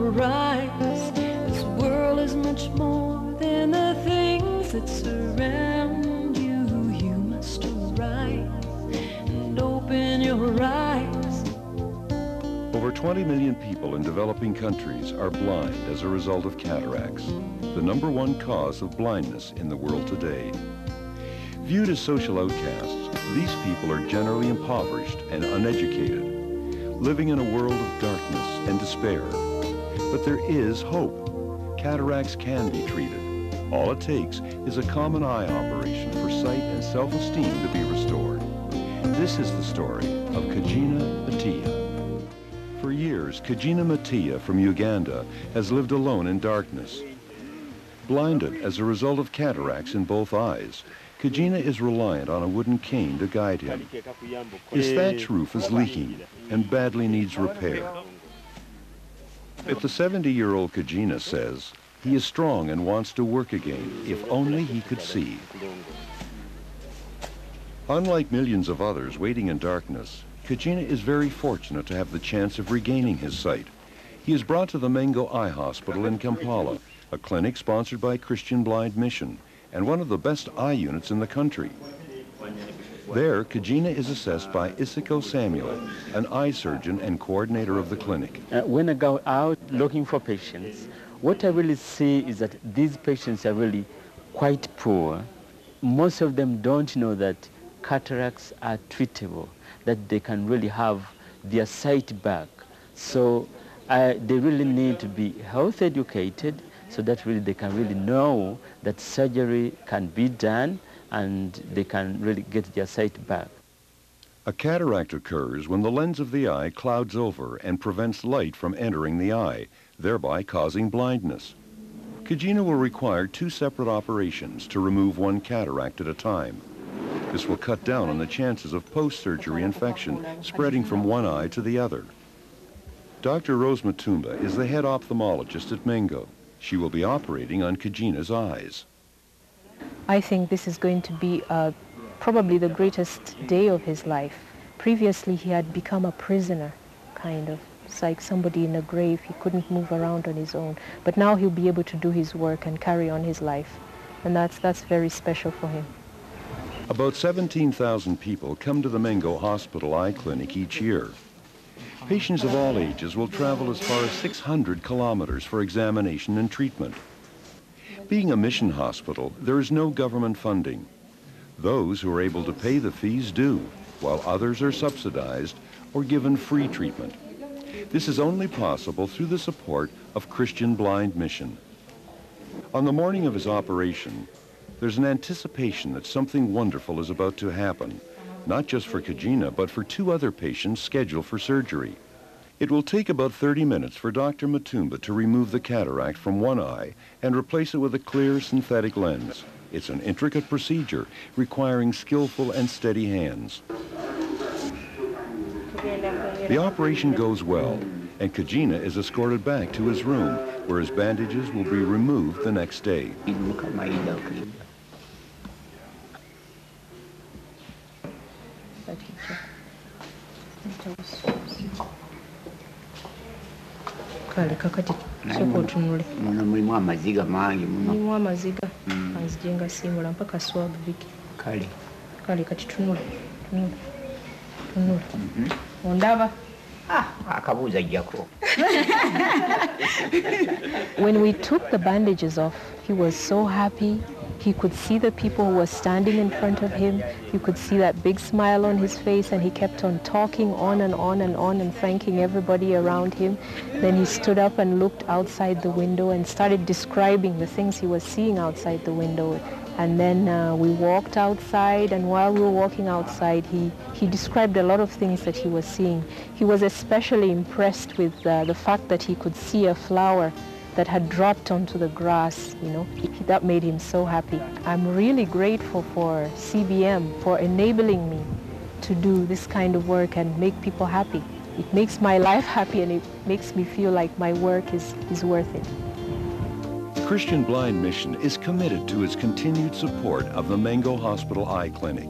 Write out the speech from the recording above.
arise. This world is much more than the things that surround you. You must arise and open your eyes. Over 20 million people in developing countries are blind as a result of cataracts, the #1 cause of blindness in the world today. Viewed as social outcasts, these people are generally impoverished and uneducated, living in a world of darkness and despair. But there is hope. Cataracts can be treated. All it takes is a common eye operation for sight and self-esteem to be restored. This is the story of Kajina Matia. For years, Kajina Matia from Uganda has lived alone in darkness. Blinded as a result of cataracts in both eyes, Kajina is reliant on a wooden cane to guide him. His thatch roof is leaking and badly needs repair. But the 70-year-old Kajina says he is strong and wants to work again if only he could see. Unlike millions of others waiting in darkness, Kajina is very fortunate to have the chance of regaining his sight. He is brought to the Mengo Eye Hospital in Kampala, a clinic sponsored by Christian Blind Mission, and one of the best eye units in the country. There, Kajina is assessed by Isiko Samuel, an eye surgeon and coordinator of the clinic. When I go out looking for patients, what I really see is that these patients are really quite poor. Most of them don't know that cataracts are treatable, that they can really have their sight back. So they really need to be health educated, so that really they can really know that surgery can be done and they can really get their sight back. A cataract occurs when the lens of the eye clouds over and prevents light from entering the eye, thereby causing blindness. Kajina will require 2 separate operations to remove 1 cataract at a time. This will cut down on the chances of post-surgery infection spreading from one eye to the other. Dr. Rose Matumba is the head ophthalmologist at Mengo. She will be operating on Kajina's eyes. I think this is going to be probably the greatest day of his life. Previously, he had become a prisoner, kind of. It's like somebody in a grave. He couldn't move around on his own. But now he'll be able to do his work and carry on his life. And that's very special for him. About 17,000 people come to the Mengo Hospital Eye Clinic each year. Patients of all ages will travel as far as 600 kilometers for examination and treatment. Being a mission hospital, there is no government funding. Those who are able to pay the fees do, while others are subsidized or given free treatment. This is only possible through the support of Christian Blind Mission. On the morning of his operation, there's an anticipation that something wonderful is about to happen, not just for Kajina, but for 2 other patients scheduled for surgery. It will take about 30 minutes for Dr. Matumba to remove the cataract from one eye and replace it with a clear synthetic lens. It's an intricate procedure requiring skillful and steady hands. The operation goes well, and Kajina is escorted back to his room, where his bandages will be removed the next day. Kale kakati soko tunule. Mulimu amaziga mangi muno. Mulimu amaziga anzijenga simula mpaka swab biki. Kale kati tunule. Ondaba. Akabuza jako. When we took the bandages off, he was so happy. He could see the people who were standing in front of him. You could see that big smile on his face, and he kept on talking on and on and on and thanking everybody around him. Then he stood up and looked outside the window and started describing the things he was seeing outside the window. And then we walked outside, and while we were walking outside, he described a lot of things that he was seeing. He was especially impressed with the fact that he could see a flower that had dropped onto the grass, you know. That made him so happy. I'm really grateful for CBM for enabling me to do this kind of work and make people happy. It makes my life happy, and it makes me feel like my work is worth it. Christian Blind Mission is committed to its continued support of the Mengo Hospital Eye Clinic.